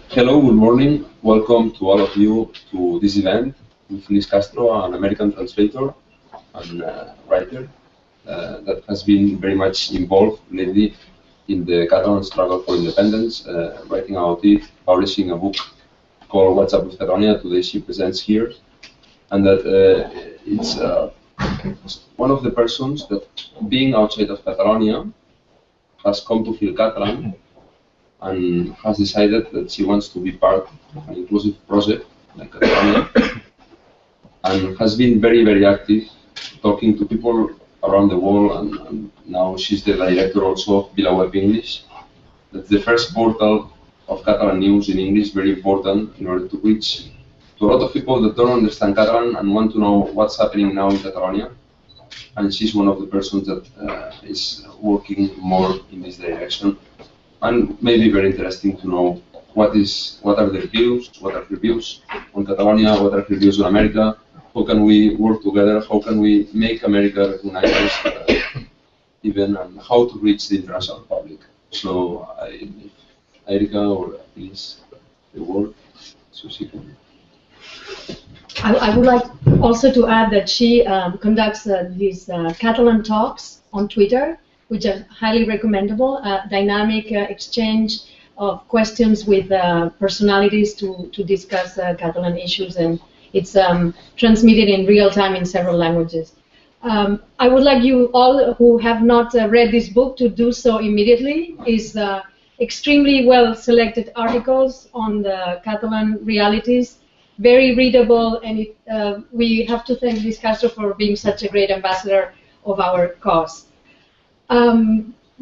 Hello, good morning. Welcome to all of you to this event with Liz Castro, an American translator and writer that has been very much involved lately in the Catalan struggle for independence, writing about it, publishing a book called What's Up with Catalonia. Today she presents here, and that it's one of the persons that, being outside of Catalonia, has come to feel Catalan and has decided that she wants to be part of an inclusive project like Catalonia, and has been very, very active talking to people around the world, and now she's the director also of VilaWeb English. That's the first portal of Catalan news in English, very important in order to reach to a lot of people that don't understand Catalan and want to know what's happening now in Catalonia. And she's one of the persons that is working more in this direction. And maybe very interesting to know what are their views, what are her views on Catalonia, what are her views on America, how can we work together, how can we make America recognize us even, and how to reach the international public. So Erika or Liz, the word, so she can. I would like also to add that she conducts these Catalan talks on Twitter, which are highly recommendable, dynamic exchange of questions with personalities to discuss Catalan issues, and it's transmitted in real time in several languages. I would like you all who have not read this book to do so immediately. It's extremely well selected articles on the Catalan realities, very readable, and we have to thank Liz Castro for being such a great ambassador of our cause.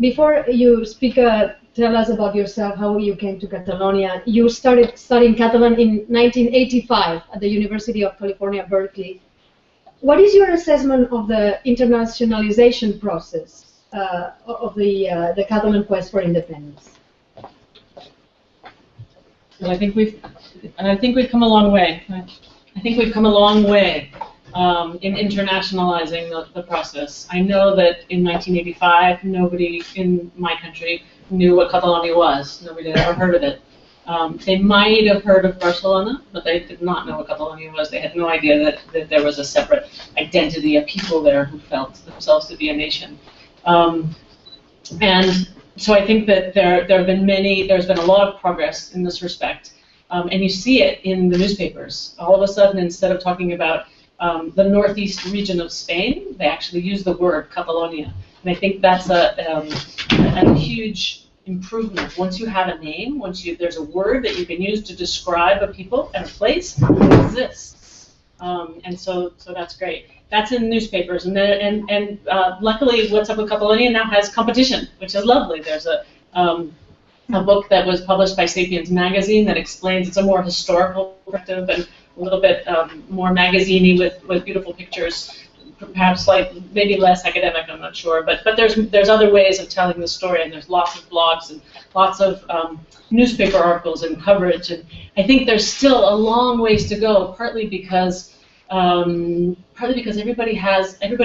Before you speak, tell us about yourself, how you came to Catalonia. You started studying Catalan in 1985 at the University of California, Berkeley. What is your assessment of the internationalization process of the Catalan quest for independence? Well, I think we've come a long way. I think we've come a long way in internationalizing the process. I know that in 1985, nobody in my country knew what Catalonia was. Nobody had ever heard of it. They might have heard of Barcelona, but they did not know what Catalonia was. They had no idea that there was a separate identity of people there who felt themselves to be a nation. And so I think that there's been a lot of progress in this respect. And you see it in the newspapers. All of a sudden, instead of talking about the northeast region of Spain, they actually use the word Catalonia. And I think that's a huge improvement. Once you have a name, there's a word that you can use to describe a people and a place, it exists. And so that's great. That's in newspapers, and luckily, What's Up with Catalonia now has competition, which is lovely. There's a book that was published by Sapiens magazine that explains. It's a more historical perspective and a little bit more magazine-y with beautiful pictures, perhaps maybe less academic. I'm not sure, but there's other ways of telling the story, and there's lots of blogs and lots of newspaper articles and coverage. And I think there's still a long ways to go, partly because everybody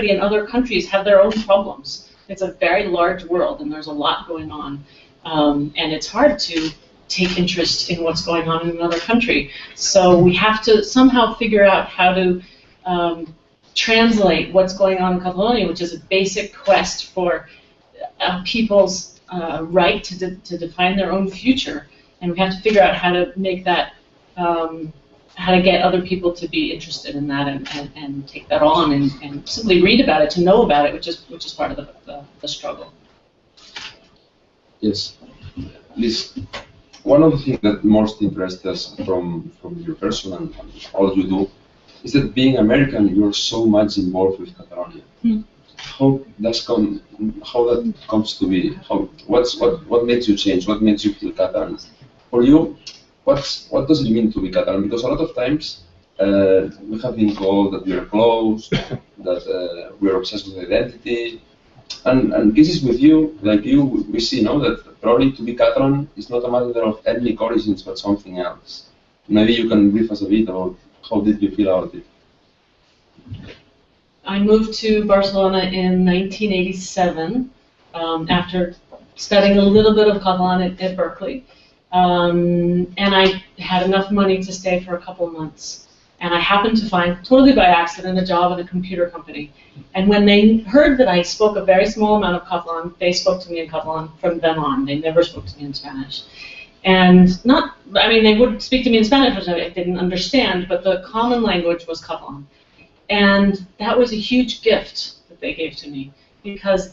in other countries have their own problems. It's a very large world, and there's a lot going on, and it's hard to take interest in what's going on in another country. So we have to somehow figure out how to translate what's going on in Catalonia, which is a basic quest for people's right to define their own future, and we have to figure out how to make that. How to get other people to be interested in that and take that on and simply read about it, to know about it, which is part of the struggle. Yes, Liz, one of the things that most interests us from your person and all you do is that being American, you're so much involved with Catalonia. Mm. How that comes to be? What makes you change? What makes you feel Catalan? For you, what does it mean to be Catalan? Because a lot of times we have been told that we are closed, that we are obsessed with identity, and this is with you, like you, we see now that probably to be Catalan is not a matter of ethnic origins, but something else. Maybe you can brief us a bit about how did you feel about it? I moved to Barcelona in 1987 after studying a little bit of Catalan at Berkeley. and I had enough money to stay for a couple of months. And I happened to find, totally by accident, a job at a computer company. And when they heard that I spoke a very small amount of Catalan, they spoke to me in Catalan from then on. They never spoke to me in Spanish. And they would speak to me in Spanish, which I didn't understand, but the common language was Catalan. And that was a huge gift that they gave to me, because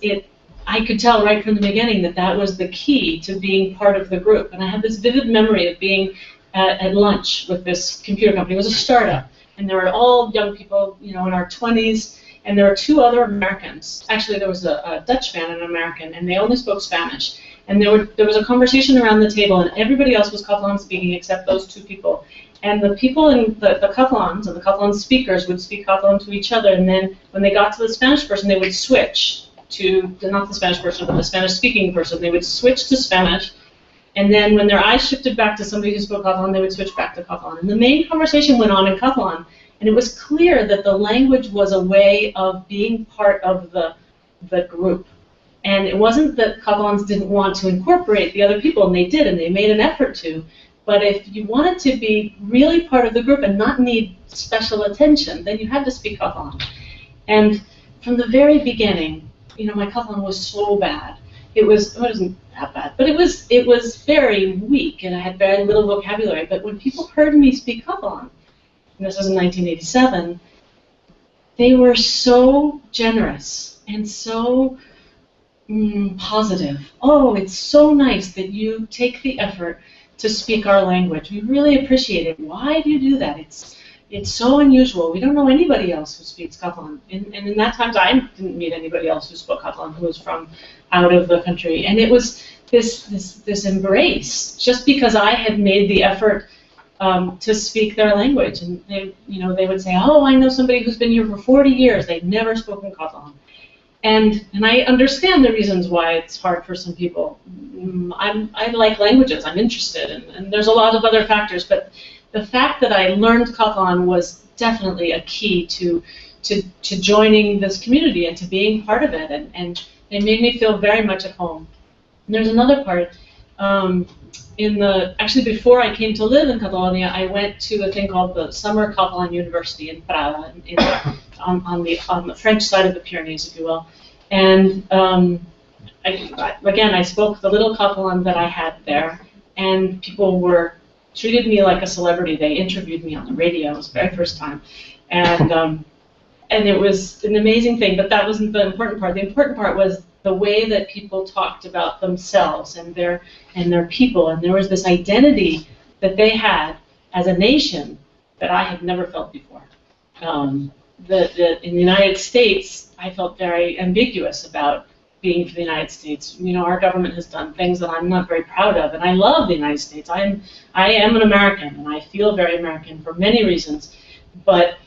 I could tell right from the beginning that that was the key to being part of the group. And I have this vivid memory of being at lunch with this computer company. It was a startup, and there were all young people, in our 20s, and there were two other Americans. Actually, there was a Dutch man and an American, and they only spoke Spanish. And there was a conversation around the table, and everybody else was Catalan speaking except those two people. And the people in the Catalans, and the Catalan speakers, would speak Catalan to each other, and then when they got to the Spanish person, they would switch to, not the Spanish person, but the Spanish-speaking person. They would switch to Spanish, and then when their eyes shifted back to somebody who spoke Catalan, they would switch back to Catalan. And the main conversation went on in Catalan, and it was clear that the language was a way of being part of the group. And it wasn't that Catalans didn't want to incorporate the other people, and they did, and they made an effort to. But if you wanted to be really part of the group and not need special attention, then you had to speak Catalan. And from the very beginning, my Catalan was so bad. It wasn't that bad, but it was very weak, and I had very little vocabulary. But when people heard me speak Catalan, and this was in 1987, they were so generous and so positive. Oh, it's so nice that you take the effort to speak our language. We really appreciate it. Why do you do that? It's so unusual. We don't know anybody else who speaks Catalan. And in that time, I didn't meet anybody else who spoke Catalan who was from out of the country. And it was this embrace, just because I had made the effort to speak their language. And they would say, oh, I know somebody who's been here for 40 years. They've never spoken Catalan. And I understand the reasons why it's hard for some people. I like languages. I'm interested, and there's a lot of other factors. But the fact that I learned Catalan was definitely a key to joining this community and to being part of it. And it made me feel very much at home. And there's another part. Actually, before I came to live in Catalonia, I went to a thing called the Summer Catalan University in Prada, on the French side of the Pyrenees, if you will. And I spoke the little Catalan that I had there, and people treated me like a celebrity. They interviewed me on the radio. It was the very first time, and it was an amazing thing. But that wasn't the important part. The important part was the way that people talked about themselves and their people, and there was this identity that they had as a nation that I had never felt before. In the United States, I felt very ambiguous about being for the United States. Our government has done things that I'm not very proud of, and I love the United States. I am an American, and I feel very American for many reasons, but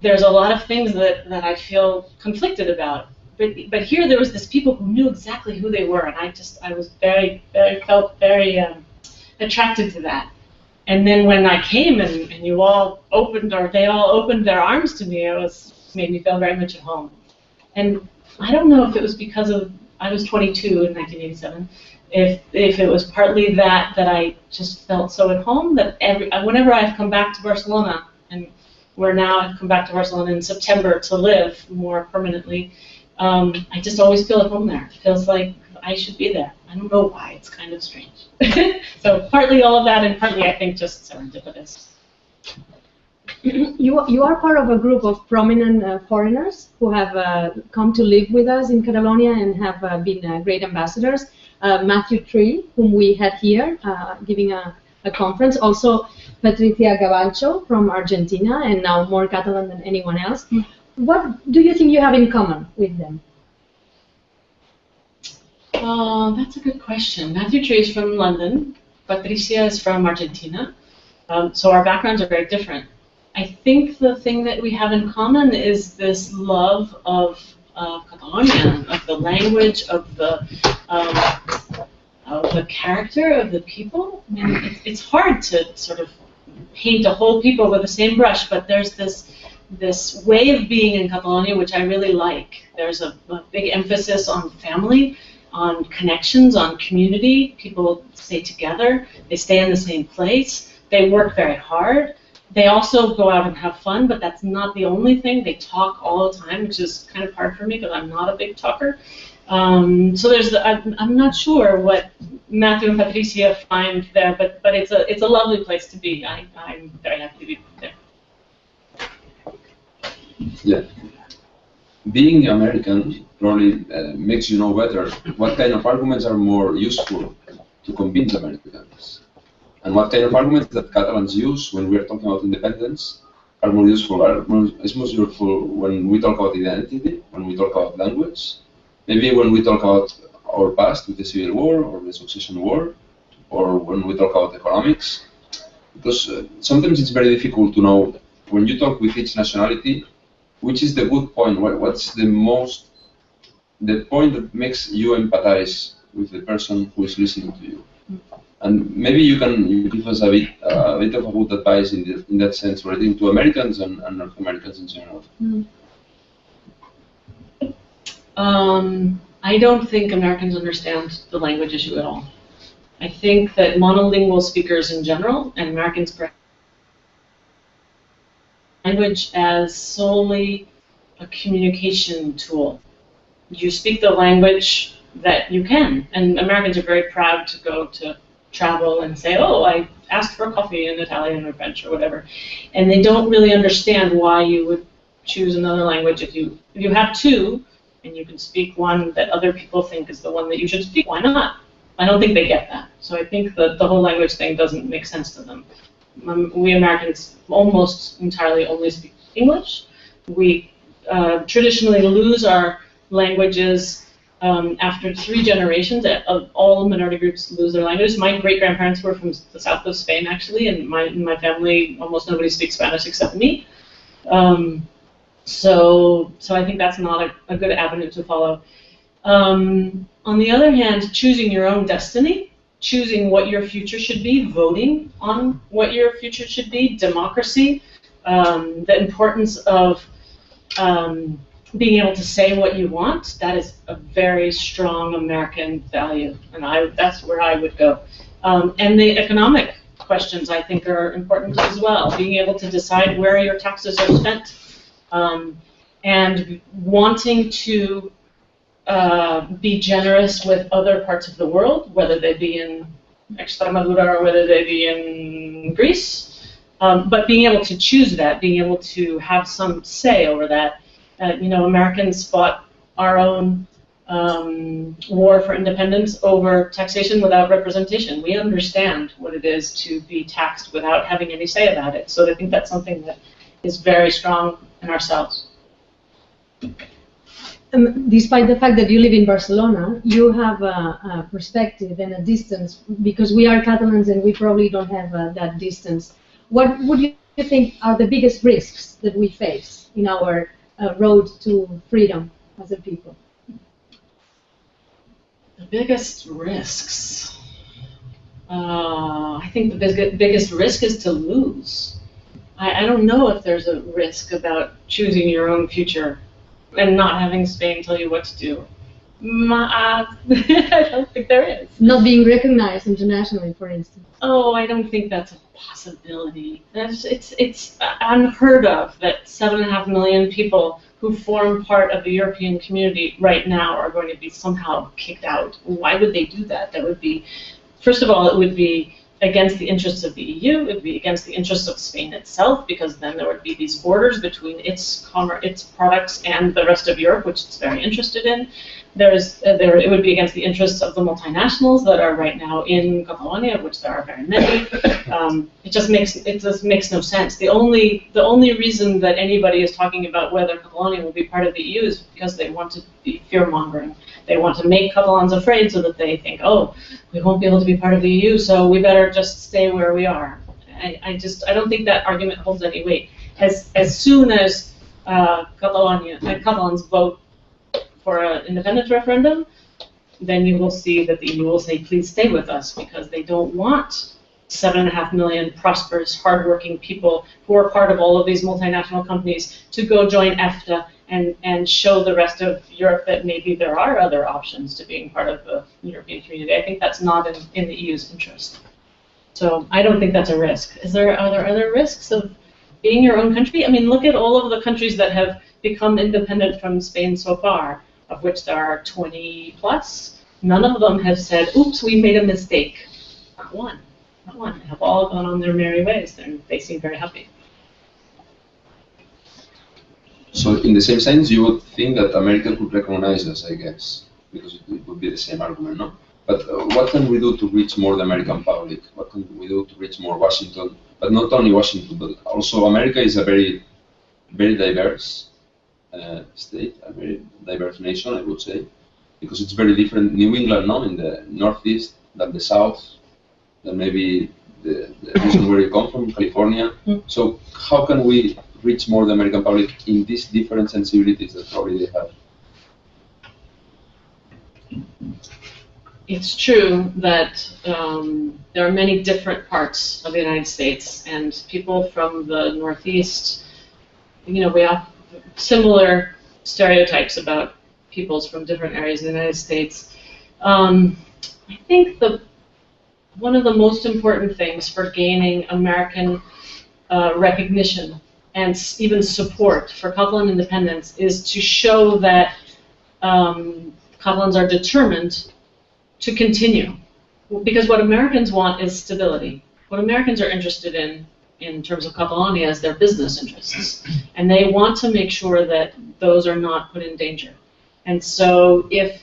there's a lot of things that I feel conflicted about. But here there was this people who knew exactly who they were, and I was felt very attracted to that. And then when I came and you all opened, or they all opened their arms to me, made me feel very much at home. And I don't know if it was because I was 22 in 1987, if it was partly that I just felt so at home that whenever I've come back to Barcelona, and I've come back to Barcelona in September to live more permanently, I just always feel at home there. It feels like I should be there. I don't know why. It's kind of strange. So partly all of that, and partly I think just serendipitous. You are part of a group of prominent foreigners who have come to live with us in Catalonia and have been great ambassadors. Matthew Tree, whom we had here giving a conference. Also Patricia Gabalcho from Argentina, and now more Catalan than anyone else. What do you think you have in common with them? That's a good question. Matthew Tree is from London. Patricia is from Argentina. So our backgrounds are very different. I think the thing that we have in common is this love of Catalonia, of the language, of the character of the people. I mean, it's hard to sort of paint a whole people with the same brush, but there's this way of being in Catalonia which I really like. There's a big emphasis on family. on connections, on community. People stay together. They stay in the same place. They work very hard. They also go out and have fun, but that's not the only thing. They talk all the time, which is kind of hard for me because I'm not a big talker. So I'm not sure what Matthew and Patricia find there, but it's a lovely place to be. I'm very happy to be there. Yeah. Being American probably makes you know better what kind of arguments are more useful to convince Americans. And what kind of arguments that Catalans use when we're talking about independence are more useful. It's most useful when we talk about identity, when we talk about language, maybe when we talk about our past with the Civil War or the Succession War, or when we talk about economics. Because sometimes it's very difficult to know, when you talk with each nationality, which is the good point, what's the point that makes you empathize with the person who is listening to you. And maybe you can give us a bit of a good advice in that sense relating to Americans and North Americans in general. I don't think Americans understand the language issue at all. I think that monolingual speakers in general, and Americans, language as solely a communication tool. You speak the language that you can, and Americans are very proud to go to travel and say, oh, I asked for coffee in Italian or French or whatever, and they don't really understand why you would choose another language if you have two, and you can speak one that other people think is the one that you should speak. Why not? I don't think they get that. So I think that the whole language thing doesn't make sense to them. We Americans almost entirely only speak English. We traditionally lose our languages after 3 generations. All minority groups lose their languages. My great-grandparents were from the south of Spain, actually, and in my family, almost nobody speaks Spanish except me. So I think that's not a good avenue to follow. On the other hand, choosing your own destiny, choosing what your future should be, voting on what your future should be, democracy, the importance of being able to say what you want, that is a very strong American value, and that's where I would go. And the economic questions, I think, are important as well, being able to decide where your taxes are spent, and wanting to be generous with other parts of the world, whether they be in Extremadura or whether they be in Greece, but being able to choose that, being able to have some say over that. Americans fought our own war for independence over taxation without representation. We understand what it is to be taxed without having any say about it. So I think that's something that is very strong in ourselves. Despite the fact that you live in Barcelona, you have a perspective and a distance, because we are Catalans and we probably don't have that distance. What would you think are the biggest risks that we face in our road to freedom as a people? The biggest risks? I think the biggest risk is to lose. I don't know if there's a risk about choosing your own future and not having Spain tell you what to do. I don't think there is. Not being recognized internationally, for instance. Oh, I don't think that's a possibility. It's unheard of that 7.5 million people who form part of the European community right now are going to be somehow kicked out. Why would they do that? That would be, first of all, it would be against the interests of the EU. It would be against the interests of Spain itself, because then there would be these borders between its products and the rest of Europe, which it's very interested in. It would be against the interests of the multinationals that are right now in Catalonia, of which there are very many. It just makes no sense. The only reason that anybody is talking about whether Catalonia will be part of the EU is because they want to be fear-mongering. They want to make Catalans afraid so that they think, oh, we won't be able to be part of the EU, so we better just stay where we are. I don't think that argument holds any weight. As soon as Catalans vote for an independence referendum, then you will see that the EU will say, please stay with us, because they don't want 7.5 million prosperous, hardworking people who are part of all of these multinational companies to go join EFTA and show the rest of Europe that maybe there are other options to being part of the European community. I think that's not in the EU's interest. So I don't think that's a risk. Are there other risks of being your own country? I mean, look at all of the countries that have become independent from Spain so far, of which there are 20 plus. None of them have said, oops, we made a mistake. Not one. Not one. They have all gone on their merry ways, and they seem very happy. So in the same sense, you would think that America could recognize us, I guess, because it would be the same argument, no? But what can we do to reach more the American public? What can we do to reach more Washington? But not only Washington, but also America is a very, very diverse state, a very diverse nation, I would say, because it's very different. New England, no, in the Northeast, than the South, than maybe the region where you come from, California. So how can we reach more the American public in these different sensibilities that probably they have? It's true that there are many different parts of the United States, and people from the Northeast, you know, we have similar stereotypes about peoples from different areas of the United States. I think one of the most important things for gaining American recognition and even support for Catalan independence is to show that Catalans are determined to continue. Because what Americans want is stability. What Americans are interested in terms of Catalonia, is their business interests. And they want to make sure that those are not put in danger. And so if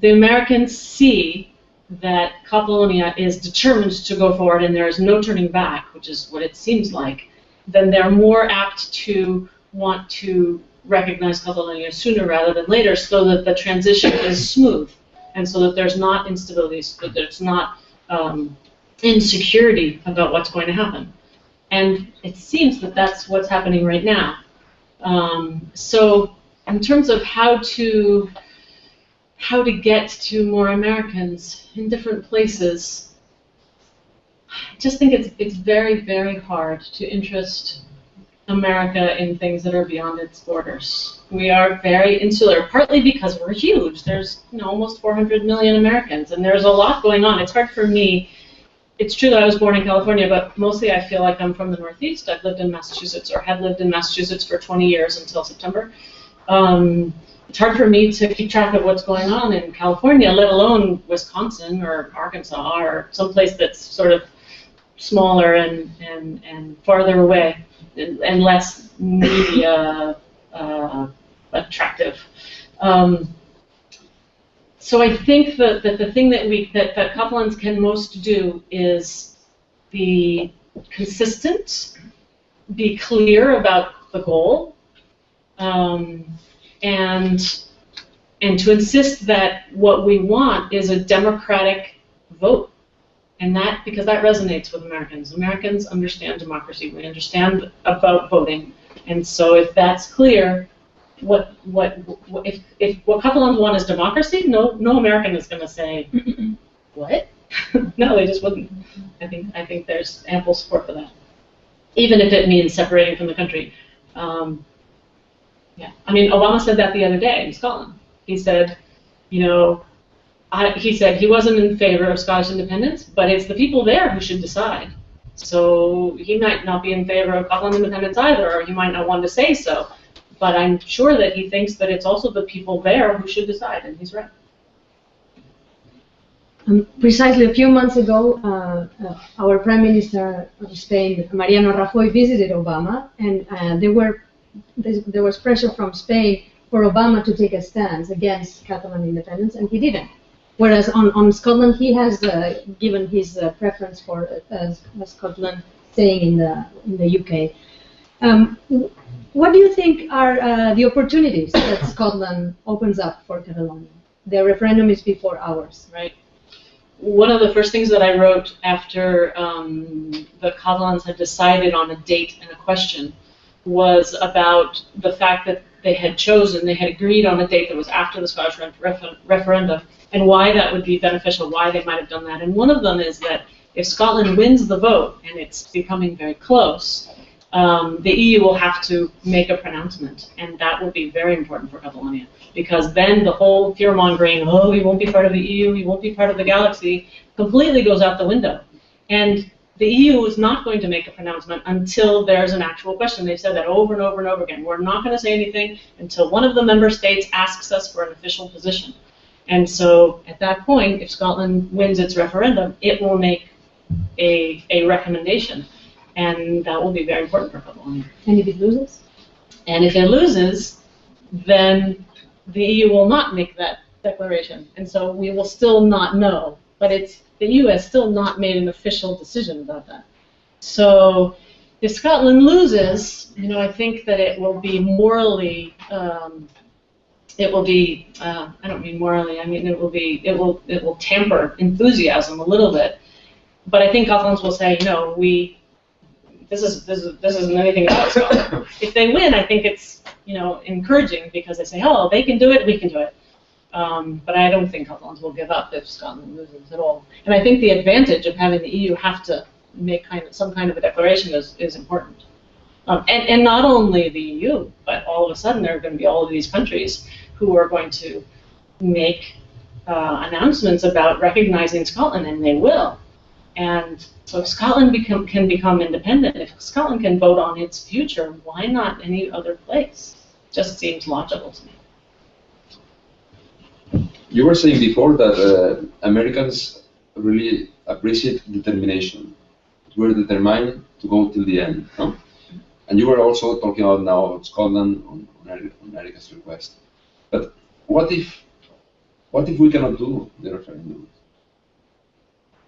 the Americans see that Catalonia is determined to go forward and there is no turning back, which is what it seems like, then they're more apt to want to recognize Catalonia sooner rather than later, so that the transition is smooth, and so that there's not instability, so that there's not insecurity about what's going to happen. And it seems that that's what's happening right now. So in terms of how to get to more Americans in different places, I just think it's very, very hard to interest America in things that are beyond its borders. We are very insular, partly because we're huge. There's almost 400 million Americans, and there's a lot going on. It's hard for me. It's true that I was born in California, but mostly I feel like I'm from the Northeast. I've lived in Massachusetts, or had lived in Massachusetts for 20 years until September. It's hard for me to keep track of what's going on in California, let alone Wisconsin or Arkansas or someplace that's sort of smaller and farther away and less media attractive. So I think that the thing that Catalans can most do is be consistent, be clear about the goal, and to insist that what we want is a democratic vote. And because that resonates with Americans. Americans understand democracy. We understand about voting. And so if that's clear, if what Catalans want is democracy, no American is going to say, what? No, they just wouldn't. I think there's ample support for that, even if it means separating from the country. Yeah, I mean, Obama said that the other day in Scotland. He said, he said he wasn't in favor of Scottish independence, but it's the people there who should decide. So he might not be in favor of Catalan independence either, or he might not want to say so. But I'm sure that he thinks that it's also the people there who should decide, and he's right. Precisely a few months ago, our Prime Minister of Spain, Mariano Rajoy, visited Obama, and there was pressure from Spain for Obama to take a stance against Catalan independence, and he didn't. Whereas on Scotland, he has given his preference for Scotland staying in the UK. What do you think are the opportunities that Scotland opens up for Catalonia? The referendum is before ours, right? One of the first things that I wrote after the Catalans had decided on a date and a question was about the fact that they had agreed on a date that was after the Scottish referendum, and why that would be beneficial, why they might have done that. And one of them is that if Scotland wins the vote, and it's becoming very close, the EU will have to make a pronouncement, and that will be very important for Catalonia, because then the whole fear-mongering, oh, we won't be part of the EU, we won't be part of the galaxy, completely goes out the window. And the EU is not going to make a pronouncement until there's an actual question. They've said that over and over and over again. We're not going to say anything until one of the member states asks us for an official position. And so at that point, if Scotland wins its referendum, it will make a recommendation. And that will be very important for Catalonia. And if it loses? And if it loses, then the EU will not make that declaration. And so we will still not know. But the EU has still not made an official decision about that. So if Scotland loses, I think that it will be morally, I don't mean morally, I mean it will tamper enthusiasm a little bit. But I think Catalans will say, this isn't anything about Scotland. If they win, I think it's encouraging, because they say, oh, they can do it, we can do it. But I don't think Catalans will give up if Scotland loses at all. And I think the advantage of having the EU have to make some kind of a declaration is important. And not only the EU, but all of a sudden there are going to be all of these countries who are going to make announcements about recognizing Scotland, and they will. And so if Scotland can become independent, if Scotland can vote on its future, why not any other place? Just seems logical to me. You were saying before that Americans really appreciate determination. We're determined to go till the end, no? And you were also talking about now about Scotland on America's request. But what if we cannot do the referendum?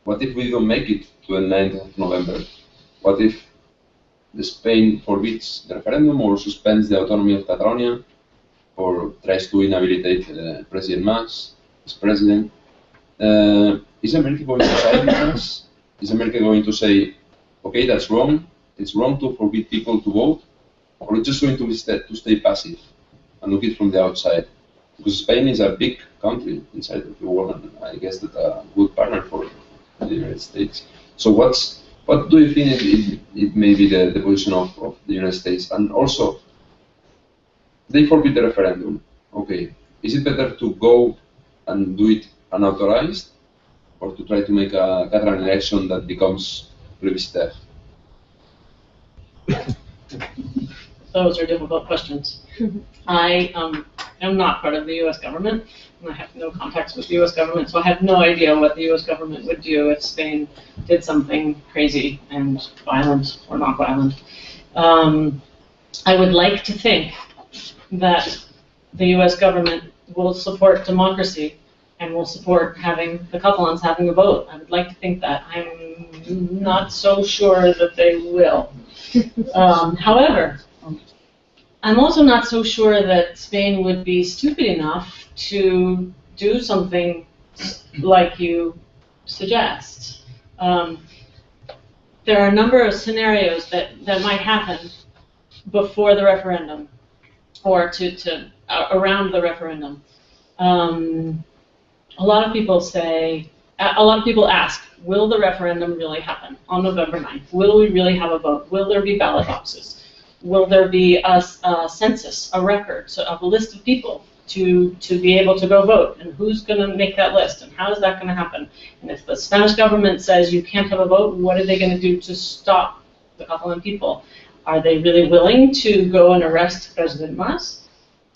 What if we don't make it to the 9th of November? What if Spain forbids the referendum or suspends the autonomy of Catalonia, or tries to inhabilitate President Mas as president? Is America going to side with us? Is America going to say, okay, that's wrong, it's wrong to forbid people to vote? Or it's just going to stay passive and look it from the outside? Because Spain is a big country inside of the world, and I guess that a good partner for the United States. So what do you think it may be the position of the United States? And also, they forbid the referendum. Okay, is it better to go and do it unauthorized, or to try to make a Catalan election that becomes plebiscite? Those are difficult questions. I am not part of the U.S. government, and I have no contacts with the U.S. government, so I have no idea what the U.S. government would do if Spain did something crazy and violent or not violent. I would like to think that the U.S. government will support democracy and will support the Catalans having a vote. I would like to think that. I'm not so sure that they will. However, I'm also not so sure that Spain would be stupid enough to do something like you suggest. There are a number of scenarios that might happen before the referendum, or around the referendum. A lot of people ask, will the referendum really happen on November 9th? Will we really have a vote? Will there be ballot boxes? Will there be a census, a record, so of a list of people to be able to go vote? And who's going to make that list? And how is that going to happen? And if the Spanish government says you can't have a vote, what are they going to do to stop the Catalan people? Are they really willing to go and arrest President Mas?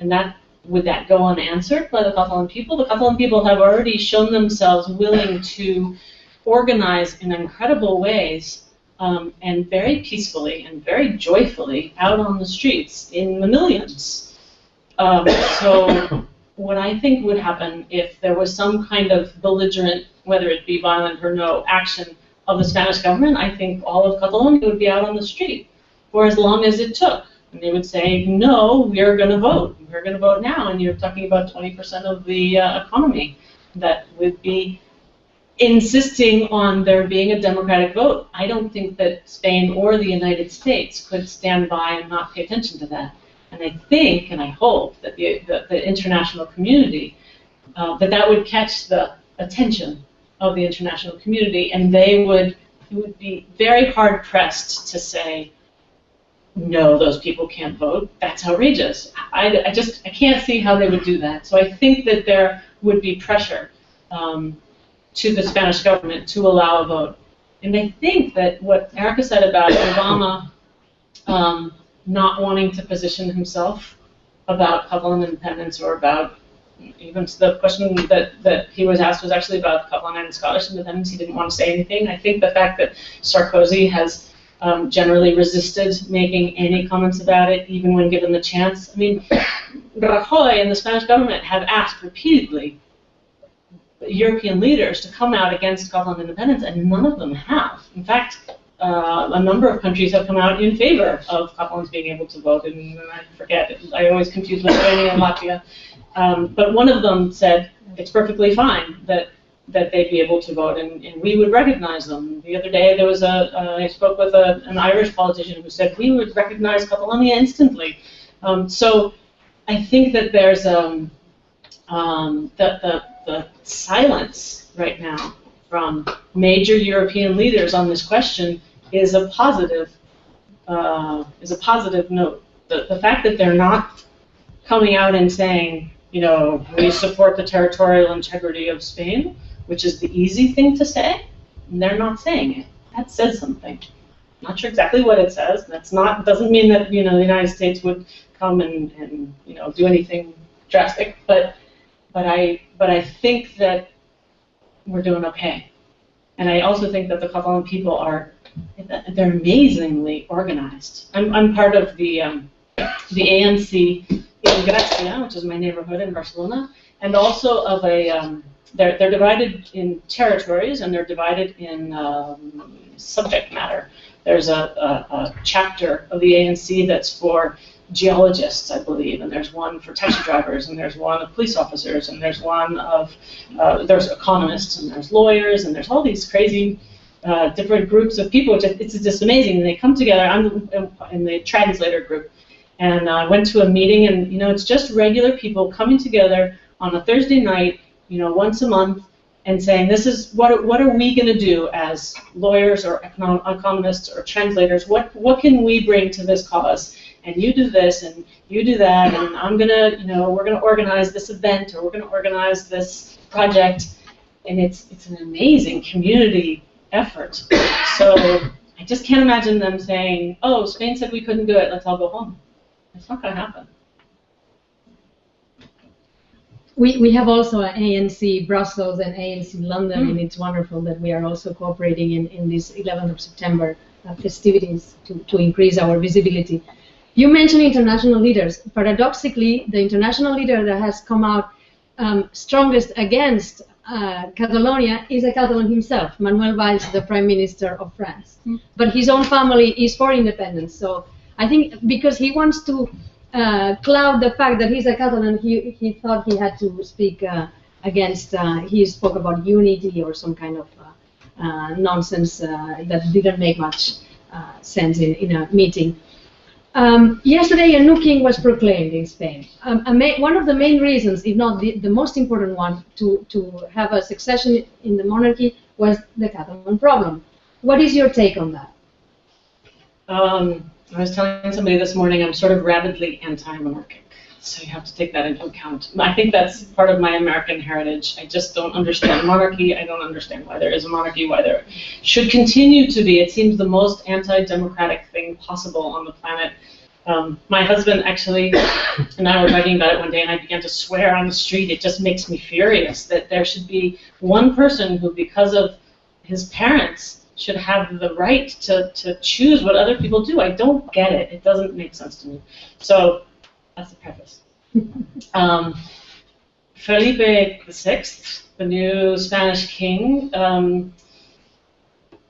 And would that go unanswered by the Catalan people? The Catalan people have already shown themselves willing to organize in incredible ways, and very peacefully and very joyfully out on the streets in the millions. So what I think would happen if there was some kind of belligerent, whether it be violent or no, action of the Spanish government, I think all of Catalonia would be out on the street for as long as it took. And they would say, no, we're going to vote. We're going to vote now. And you're talking about 20% of the economy that would be insisting on there being a democratic vote. I don't think that Spain or the United States could stand by and not pay attention to that. And I think, and I hope, that the international community, that would catch the attention of the international community, and it would be very hard-pressed to say, no, those people can't vote. That's outrageous. I can't see how they would do that. So I think that there would be pressure to the Spanish government to allow a vote. And I think that what Erica said about Obama not wanting to position himself about Catalan independence, or about even the question that he was asked was actually about Catalan and Scottish independence. He didn't want to say anything. I think the fact that Sarkozy has generally resisted making any comments about it, even when given the chance. I mean, Rajoy and the Spanish government have asked repeatedly European leaders to come out against Catalan independence, and none of them have. In fact, a number of countries have come out in favor of Catalans being able to vote, and I forget, I always confuse Lithuania and Latvia. But one of them said it's perfectly fine that they'd be able to vote, and we would recognize them. The other day there was I spoke with an Irish politician who said we would recognize Catalonia instantly. So I think that there's the silence right now from major European leaders on this question is a positive note. The fact that they're not coming out and saying, you know, we support the territorial integrity of Spain, which is the easy thing to say, and they're not saying it. That says something. Not sure exactly what it says. Doesn't mean that, you know, the United States would come and you know, do anything drastic, but I think that we're doing okay. And I also think that the Catalan people they're amazingly organized. I'm part of the ANC in Gracia, which is my neighborhood in Barcelona, and also of they're divided in territories, and they're divided in subject matter. There's a chapter of the ANC that's for geologists, I believe, and there's one for taxi drivers, and there's one of police officers, and there's one of there's economists, and there's lawyers, and there's all these crazy different groups of people. It's just amazing. And they come together. I'm in the translator group, and I went to a meeting, and you know, it's just regular people coming together on a Thursday night, you know, once a month, and saying, this is what are we going to do as lawyers or economists or translators? What can we bring to this cause? And you do this, and you do that, and I'm gonna, you know, we're gonna organize this event, or we're gonna organize this project, and it's an amazing community effort. So I just can't imagine them saying, oh, Spain said we couldn't do it, let's all go home. It's not gonna happen. We have also an ANC Brussels and ANC London, and it's wonderful that we are also cooperating in this 11th of September festivities to increase our visibility. You mentioned international leaders. Paradoxically, the international leader that has come out strongest against Catalonia is a Catalan himself, Manuel Valls, the Prime Minister of France. But his own family is for independence. So I think because he wants to cloud the fact that he's a Catalan, he thought he had to speak against, he spoke about unity or some kind of nonsense that didn't make much sense in a meeting. Yesterday, a new king was proclaimed in Spain. One of the main reasons, if not the most important one, to have a succession in the monarchy was the Catalan problem. What is your take on that? I was telling somebody this morning I'm sort of rabidly anti-monarchic, so you have to take that into account. I think that's part of my American heritage. I just don't understand monarchy. I don't understand why there is a monarchy, why there should continue to be. It seems the most anti-democratic thing possible on the planet. My husband actually and I were talking about it one day, and I began to swear on the street. It just makes me furious that there should be one person who, because of his parents, should have the right to choose what other people do. I don't get it. It doesn't make sense to me. So that's the preface. Felipe VI, the new Spanish king,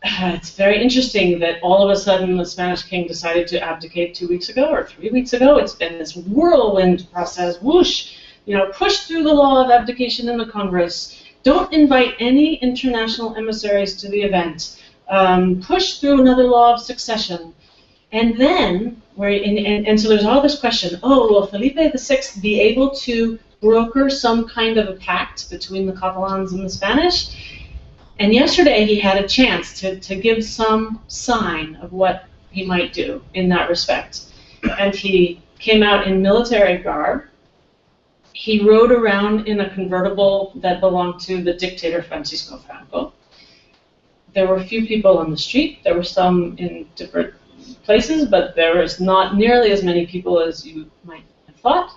it's very interesting that all of a sudden the Spanish king decided to abdicate 2 weeks ago or 3 weeks ago. It's been this whirlwind process, whoosh, you know, push through the law of abdication in the Congress. Don't invite any international emissaries to the event. Push through another law of succession. And then, and so there's all this question, oh, will Felipe VI be able to broker some kind of a pact between the Catalans and the Spanish? And yesterday he had a chance to give some sign of what he might do in that respect. And he came out in military garb. He rode around in a convertible that belonged to the dictator Francisco Franco. There were few people on the street. There were some in different places, but there was not nearly as many people as you might have thought.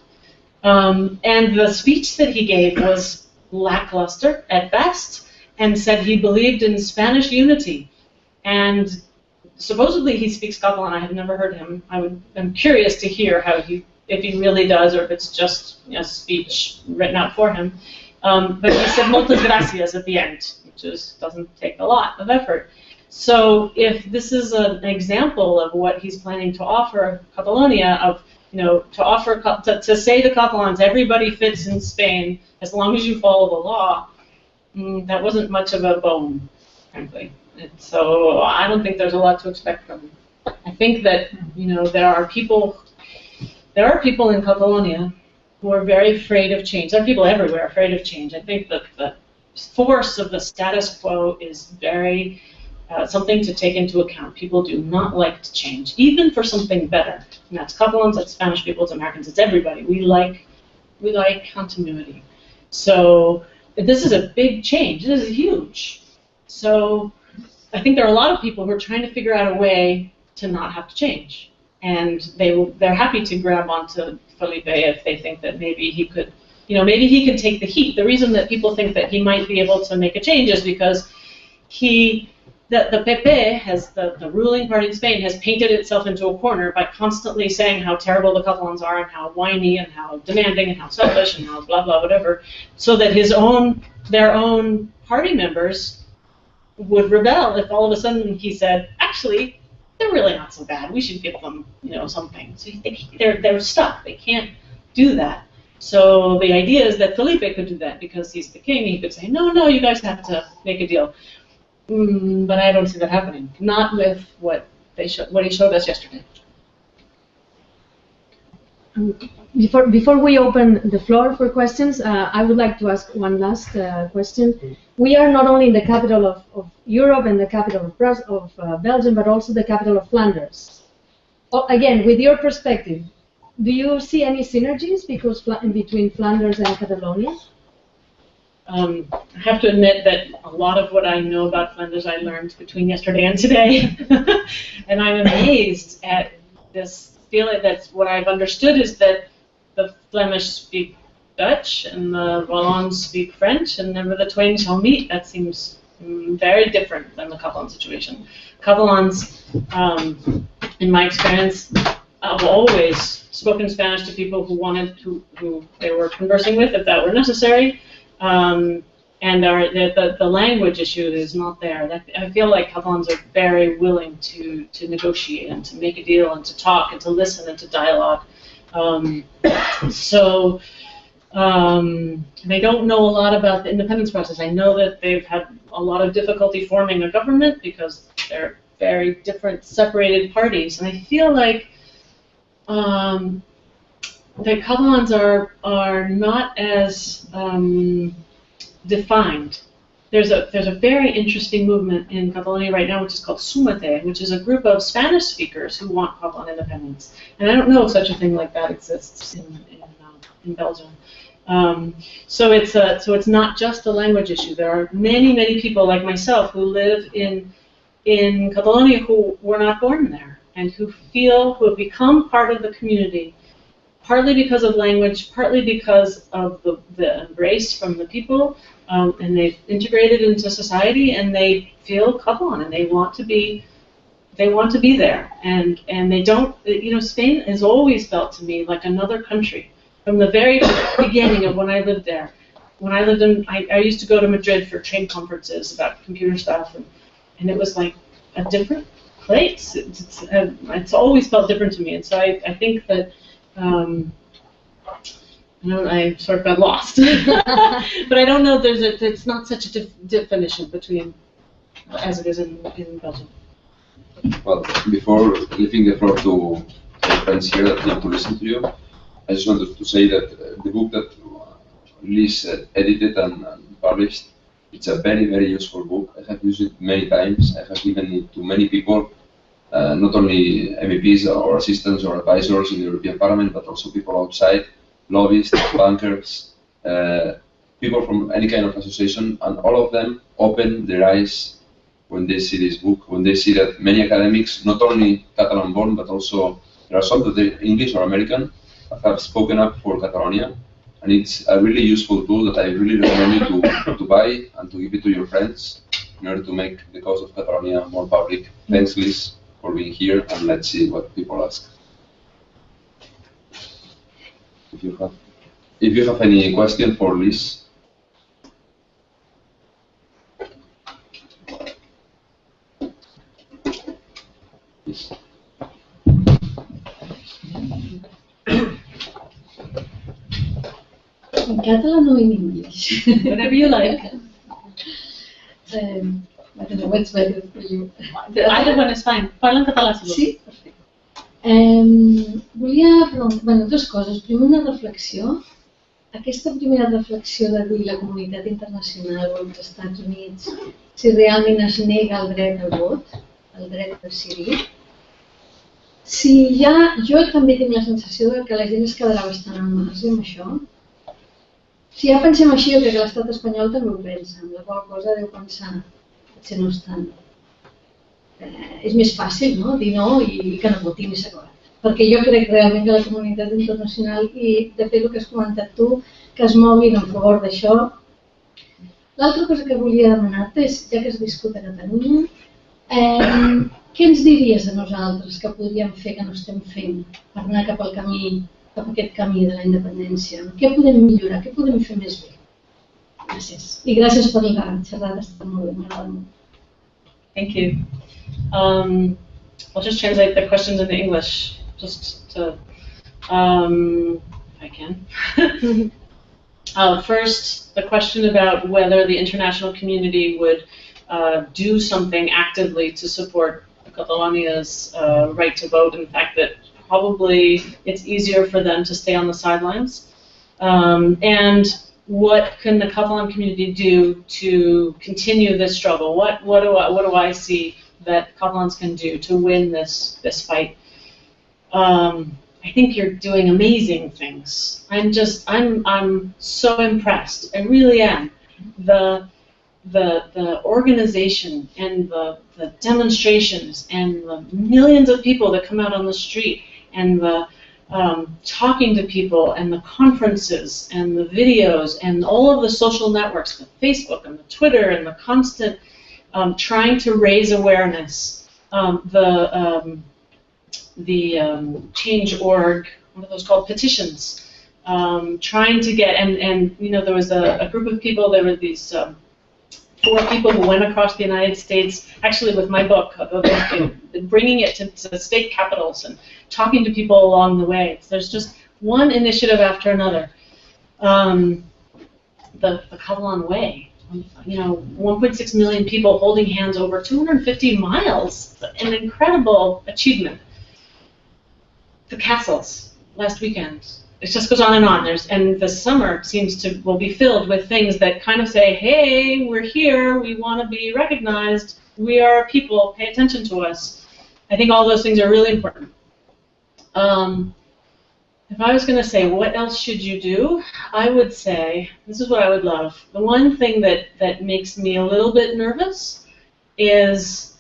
And the speech that he gave was lackluster at best, and said he believed in Spanish unity. And supposedly he speaks Catalan. I have never heard him. I'm curious to hear if he really does, or if it's just a speech written out for him. But he said "moltes gracias" at the end, which doesn't take a lot of effort. So if this is an example of what he's planning to offer Catalonia, to say to Catalans, everybody fits in Spain as long as you follow the law, that wasn't much of a bone, frankly. So I don't think there's a lot to expect from him. I think that there are people in Catalonia who are very afraid of change. There are people everywhere afraid of change. I think that the force of the status quo is very something to take into account. People do not like to change, even for something better. And that's Catalans, that's Spanish people, it's Americans, it's everybody. We like continuity. So this is a big change. It is huge. So I think there are a lot of people who are trying to figure out a way to not have to change. And they're happy to grab onto Felipe if they think that maybe he could, maybe he can take the heat. The reason that people think that he might be able to make a change is because the PP, the ruling party in Spain, has painted itself into a corner by constantly saying how terrible the Catalans are and how whiny and how demanding and how selfish and how blah blah whatever, so that their own party members would rebel if all of a sudden he said, actually, they're really not so bad. We should give them, something. So they're stuck. They can't do that. So the idea is that Felipe could do that because he's the king. He could say, no, you guys have to make a deal. But I don't see that happening. Not with what he showed us yesterday. Before we open the floor for questions, I would like to ask one last question. We are not only in the capital of Europe and the capital of Belgium, but also the capital of Flanders. Again, with your perspective, do you see any synergies between Flanders and Catalonia? I have to admit that a lot of what I know about Flanders I learned between yesterday and today. And I'm amazed at this feeling. That's what I've understood is that the Flemish speak Dutch and the Wallons speak French, and never the twain shall meet. That seems very different than the Catalan situation. Catalans, in my experience, have always spoken Spanish to people who they were conversing with, if that were necessary. And the language issue is not there. I feel like Catalans are very willing to negotiate and to make a deal and to talk and to listen and to dialogue. I don't know a lot about the independence process. I know that they've had a lot of difficulty forming a government because they're very different, separated parties. And I feel like the Catalans are not as defined. There's a very interesting movement in Catalonia right now, which is called Sumate, which is a group of Spanish speakers who want Catalan independence. And I don't know if such a thing like that exists in Belgium. So it's not just a language issue. There are many people like myself who live in Catalonia who were not born there and who have become part of the community, partly because of language, partly because of the embrace from the people, and they've integrated into society, and they feel Catalan, and they want to be there, and they don't. Spain has always felt to me like another country from the very beginning of when I lived there. When I lived I used to go to Madrid for trade conferences about computer stuff, and it was like a different place. It's always felt different to me, and so I think that. I sort of got lost, but I don't know. It's not such a definition between as it is in Belgium. Well, before leaving the floor to my friends here that need to listen to you, I just wanted to say that the book that Liz edited and published, it's a very useful book. I have used it many times. I have given it to many people, not only MEPs or assistants or advisors in the European Parliament, but also people outside, lobbyists, bankers, people from any kind of association, and all of them open their eyes when they see this book, when they see that many academics, not only Catalan-born, but also there are some that are English or American, have spoken up for Catalonia. And it's a really useful tool that I really recommend you to buy and to give it to your friends in order to make the cause of Catalonia more public. Thanks, Liz, for being here, and let's see what people ask. If you have any question for Liz. Yes. In Catalan or in English? Whatever you like. I don't know what's better for you. Either one is fine. Parla en català, si vols. Sí? Perfecte. Volia preguntar, bueno, dues coses. Primer, una reflexió. Aquesta primera reflexió de dir la comunitat internacional o els Estats Units si realment es nega el dret al vot, el dret a decidir. Si ja, jo també tinc la sensació que la gent es quedarà bastant al marge amb això. Si ja pensem així, jo crec que l'estat espanyol també ho pensa, amb la qual cosa deu pensar, potser no és tant. És més fàcil, no?, dir no i que no votin i s'ha acabat. Perquè jo crec realment que la comunitat internacional, i de fet el que has comentat tu, que es moguin en favor d'això. L'altra cosa que volia demanar-te és, ja que has viscut a Catalunya, què ens diries a nosaltres que podríem fer que no estem fent per anar cap al camí, cap a aquest camí de la independència? Què podem millorar? Què podem fer més bé? Gràcies. I gràcies per la xerrada, està molt bé, m'agrada molt. Thank you. I'll just translate the questions into English, just to, if I can. First, the question about whether the international community would do something actively to support Catalonia's right to vote, and the fact that probably it's easier for them to stay on the sidelines. And what can the Catalan community do to continue this struggle? What do I see that Catalans can do to win this fight? I think you're doing amazing things. I'm so impressed. I really am. The organization and the demonstrations and the millions of people that come out on the street and the talking to people and the conferences and the videos and all of the social networks, the Facebook and the Twitter and the constant trying to raise awareness, the Change.org, what are those called, petitions, trying to get, and you know, there was a group of people, there were these 4 people who went across the United States, actually with my book, bringing it to state capitals and talking to people along the way. There's just one initiative after another. The Catalan Way, you know, 1.6 million people holding hands over 250 miles, an incredible achievement. The castles last weekend. It just goes on and on. And the summer will be filled with things that kind of say, hey, we're here, we want to be recognized, we are people, pay attention to us. I think all those things are really important. If I was going to say, what else should you do? I would say, this is what I would love. The one thing that makes me a little bit nervous is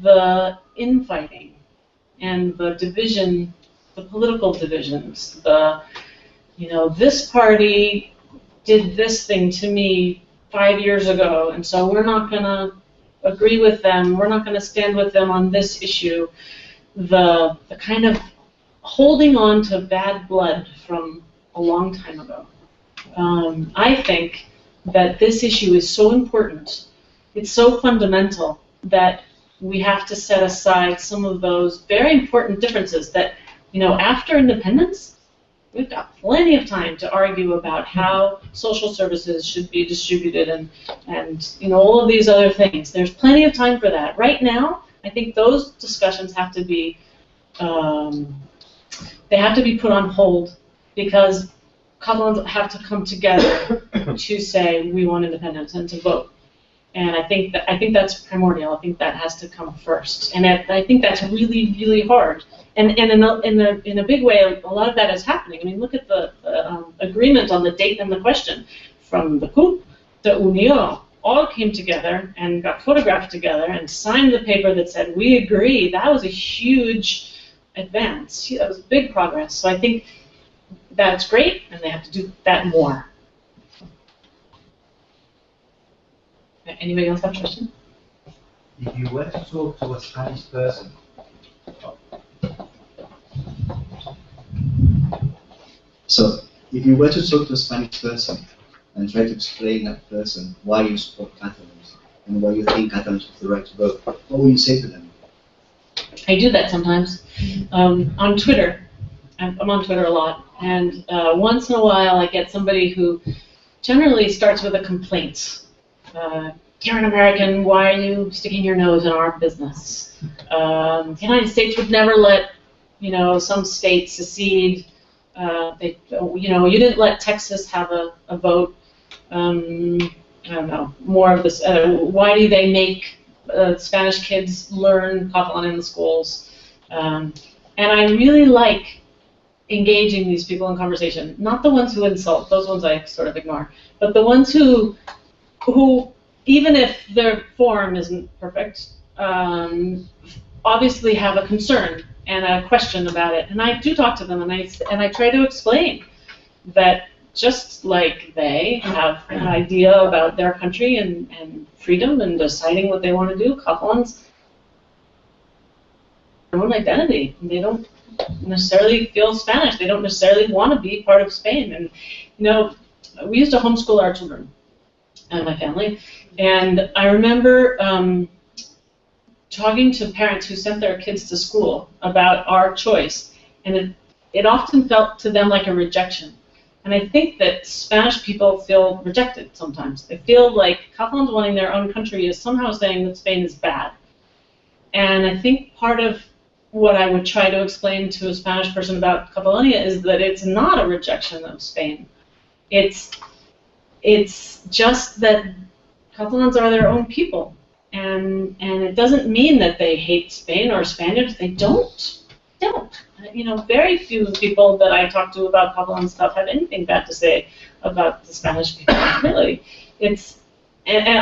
the infighting and the division, the political divisions, this party did this thing to me 5 years ago, and so we're not going to agree with them, we're not going to stand with them on this issue. The kind of holding on to bad blood from a long time ago. I think that this issue is so important, it's so fundamental that we have to set aside some of those very important differences that, after independence, we've got plenty of time to argue about how social services should be distributed and all of these other things. There's plenty of time for that. Right now, I think those discussions have to be put on hold because Catalans have to come together to say we want independence and to vote. And I think that's primordial. I think that has to come first, and I think that's really, really hard. And in a big way, a lot of that is happening. I mean, look at the agreement on the date and the question, from the CUP to Union, all came together and got photographed together and signed the paper that said we agree. That was a huge advance. That was big progress. So I think that's great, and they have to do that more. Anybody else have a question? If you were to talk to a Spanish person, if you were to talk to a Spanish person and try to explain that person why you support Catalans and why you think Catalans have the right to vote, what would you say to them? I do that sometimes on Twitter. I'm on Twitter a lot, and once in a while I get somebody who generally starts with a complaint. You're an American, why are you sticking your nose in our business? The United States would never let, some states secede. You didn't let Texas have a vote. I don't know, more of this. Why do they make Spanish kids learn Catalan in the schools? And I really like engaging these people in conversation. Not the ones who insult; those ones I sort of ignore. But the ones who even if their form isn't perfect, obviously have a concern and a question about it. And I do talk to them, and I try to explain that just like they have an idea about their country and freedom and deciding what they want to do, Catalans have their own identity. And they don't necessarily feel Spanish. They don't necessarily want to be part of Spain. And, we used to homeschool our children and my family. And I remember talking to parents who sent their kids to school about our choice, and it often felt to them like a rejection. And I think that Spanish people feel rejected sometimes. They feel like Catalans wanting their own country is somehow saying that Spain is bad. And I think part of what I would try to explain to a Spanish person about Catalonia is that it's not a rejection of Spain. It's just that Catalans are their own people, and it doesn't mean that they hate Spain or Spaniards. They don't. Very few people that I talk to about Catalan stuff have anything bad to say about the Spanish people. Really, and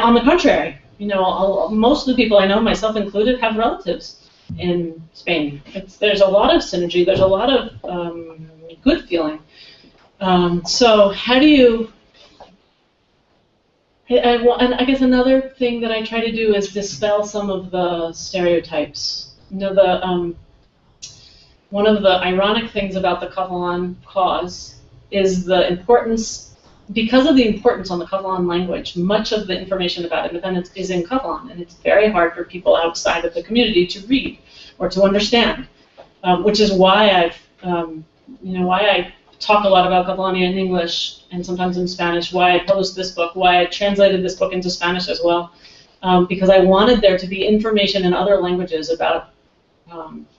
on the contrary, most of the people I know, myself included, have relatives in Spain. There's a lot of synergy. There's a lot of good feeling. So how do you? And I guess another thing that I try to do is dispel some of the stereotypes. One of the ironic things about the Catalan cause is the importance, because of the importance on the Catalan language, much of the information about independence is in Catalan, and it's very hard for people outside of the community to read or to understand, which is why I talk a lot about Catalonia in English and sometimes in Spanish, why I published this book, why I translated this book into Spanish as well, because I wanted there to be information in other languages about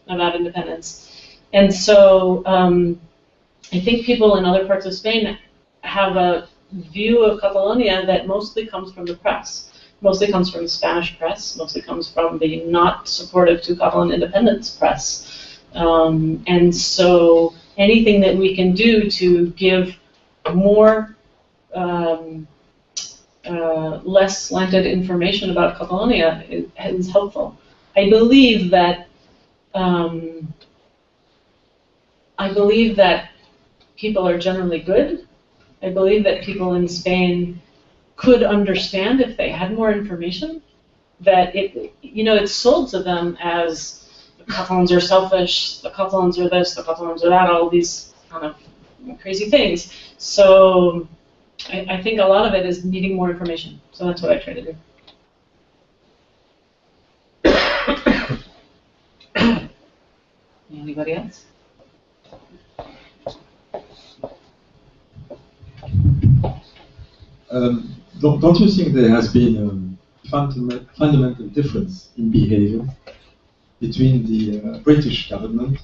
independence. And so I think people in other parts of Spain have a view of Catalonia that mostly comes from the press, mostly comes from the Spanish press, mostly comes from the not supportive to Catalan independence press. And so anything that we can do to give more less slanted information about Catalonia is helpful. I believe that people are generally good. I believe that people in Spain could understand if they had more information. That it's sold to them as the Catalans are selfish, the Catalans are this, the Catalans are that, all these kind of crazy things. So I think a lot of it is needing more information. So that's what I try to do. Anybody else? Don't you think there has been a fundamental difference in behavior between the British government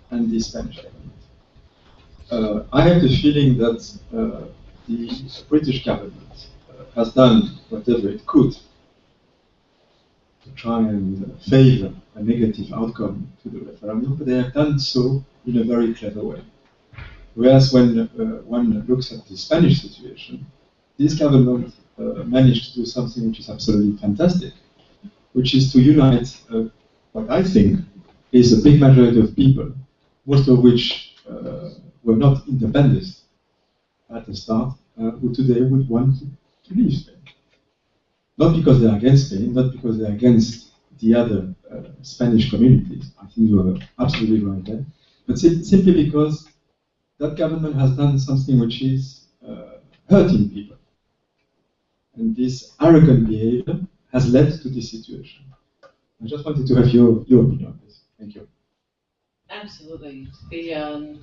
and the Spanish government? I have the feeling that the British government has done whatever it could to try and favor a negative outcome to the referendum, but they have done so in a very clever way. Whereas when one looks at the Spanish situation, this government managed to do something which is absolutely fantastic, which is to unite what I think is a big majority of people, most of which were not independent at the start, who today would want to leave Spain. Not because they are against Spain, not because they are against the other Spanish communities. I think you are absolutely right there. But simply because that government has done something which is hurting people. And this arrogant behavior has led to this situation. I just wanted to have your opinion on this. Thank you. Absolutely. The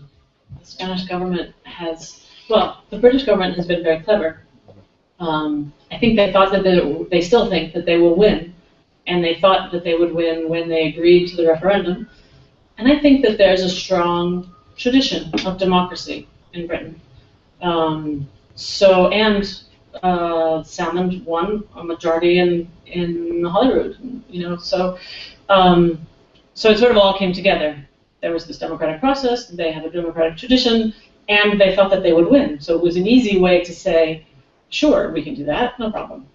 Spanish government has, well, the British government has been very clever. I think they thought that they still think that they will win, and they thought that they would win when they agreed to the referendum. And I think that there's a strong tradition of democracy in Britain. Salmond won a majority in Holyrood, so it sort of all came together. There was this democratic process, they have a democratic tradition, and they thought that they would win. So it was an easy way to say, sure, we can do that, no problem.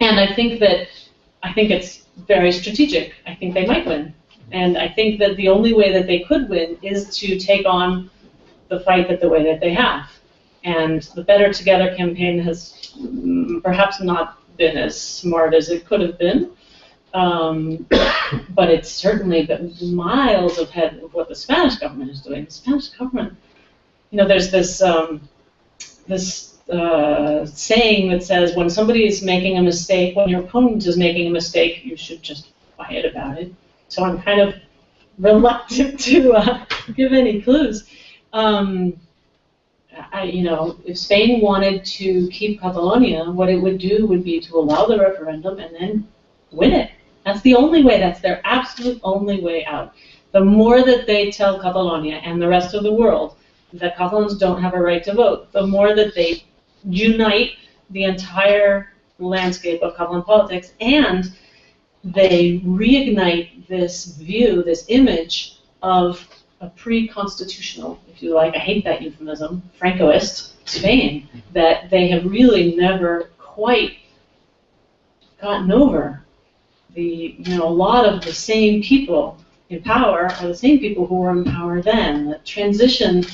And I think it's very strategic. I think they might win. And I think that the only way that they could win is to take on the fight the way that they have. And the Better Together campaign has perhaps not been as smart as it could have been, but it's certainly been miles ahead of what the Spanish government is doing. The Spanish government, there's this saying that says when somebody is making a mistake, when your opponent is making a mistake, you should just quiet about it. So I'm kind of reluctant to give any clues. If Spain wanted to keep Catalonia, what it would do would be to allow the referendum and then win it. That's the only way. That's their absolute only way out. The more that they tell Catalonia and the rest of the world that Catalans don't have a right to vote, the more that they unite the entire landscape of Catalan politics, and they reignite this view, this image of a pre-constitutional, if you like, I hate that euphemism, Francoist Spain, that they have really never quite gotten over. A lot of the same people in power are the same people who were in power then. The transition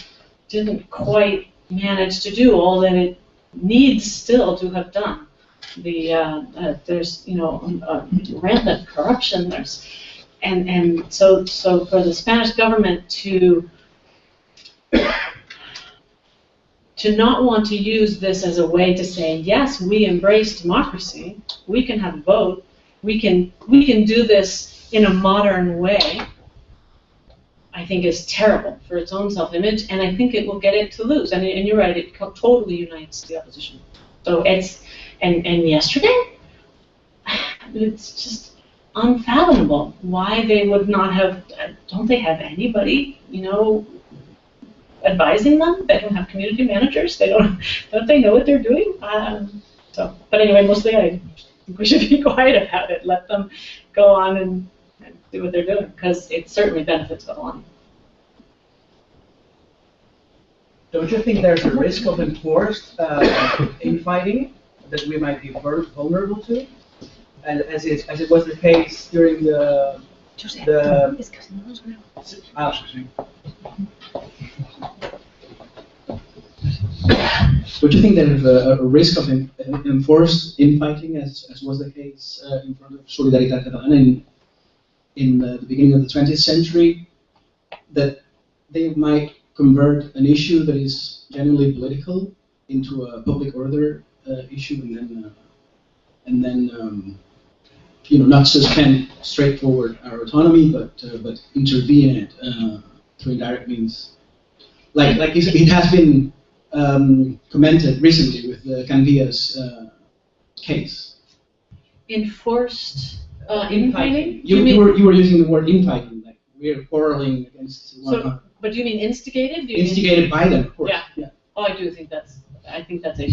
didn't quite manage to do all that it needs still to have done. There's rampant corruption. So for the Spanish government to not want to use this as a way to say, yes, we embrace democracy, we can have a vote, we can do this in a modern way, I think is terrible for its own self-image, and I think it will get it to lose. And you're right, it totally unites the opposition. So and yesterday, it's just unfathomable why they would not have. Don't they have anybody, advising them? They don't have community managers. Don't they know what they're doing? But anyway, mostly I think we should be quiet about it. Let them go on and do what they're doing, because it certainly benefits Catalan. Don't you think there's a risk of enforced infighting that we might be vulnerable to, as it was the case during the Don't you think there's a risk of enforced infighting, as was the case in front of Solidaritat Catalana in the beginning of the 20th century, that they might convert an issue that is genuinely political into a public order issue, and then not suspend straightforward our autonomy, but intervene in it through indirect means, like it has been commented recently with the Canvia's case. Enforced infighting? You were using the word infighting, like we're quarreling against one another. But do you mean instigated? Instigated by them, of course. Yeah. Oh, I do think that's I think that's a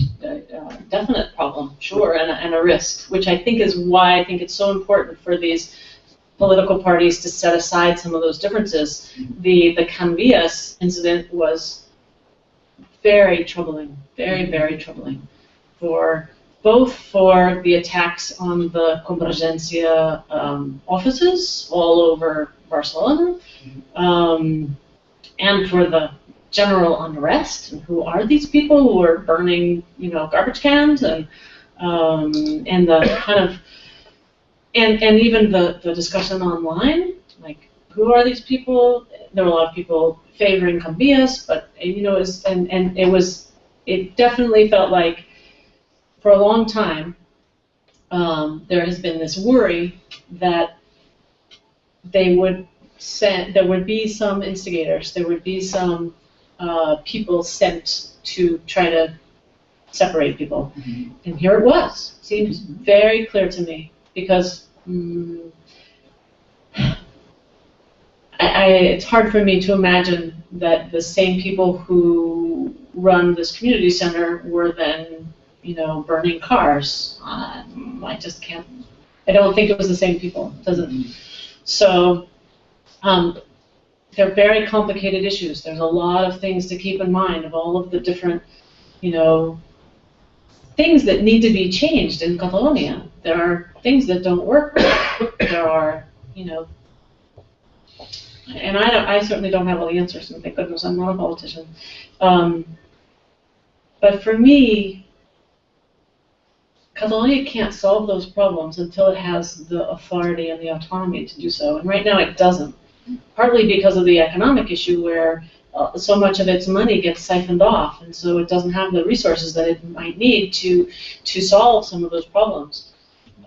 definite problem, sure, and a risk, which I think is why I think it's so important for these political parties to set aside some of those differences. The Cambias incident was very troubling, very troubling, both for the attacks on the Convergencia offices all over Barcelona, and for the general unrest. And who are these people who are burning, garbage cans and the kind of and even the discussion online, like who are these people? There were a lot of people favoring Cambias, but it definitely felt like for a long time there has been this worry that there would be some instigators, there would be some people sent to try to separate people. Mm-hmm. And here it was. It seemed very clear to me, because it's hard for me to imagine that the same people who run this community center were then, burning cars. I just can't. I don't think it was the same people. It doesn't. So they're very complicated issues. There's a lot of things to keep in mind, of all of the different, things that need to be changed in Catalonia. There are things that don't work. There are, and I certainly don't have all the answers, and thank goodness I'm not a politician. But for me, Catalonia can't solve those problems until it has the authority and the autonomy to do so, and right now it doesn't. Partly because of the economic issue, where so much of its money gets siphoned off, and so it doesn't have the resources that it might need to solve some of those problems.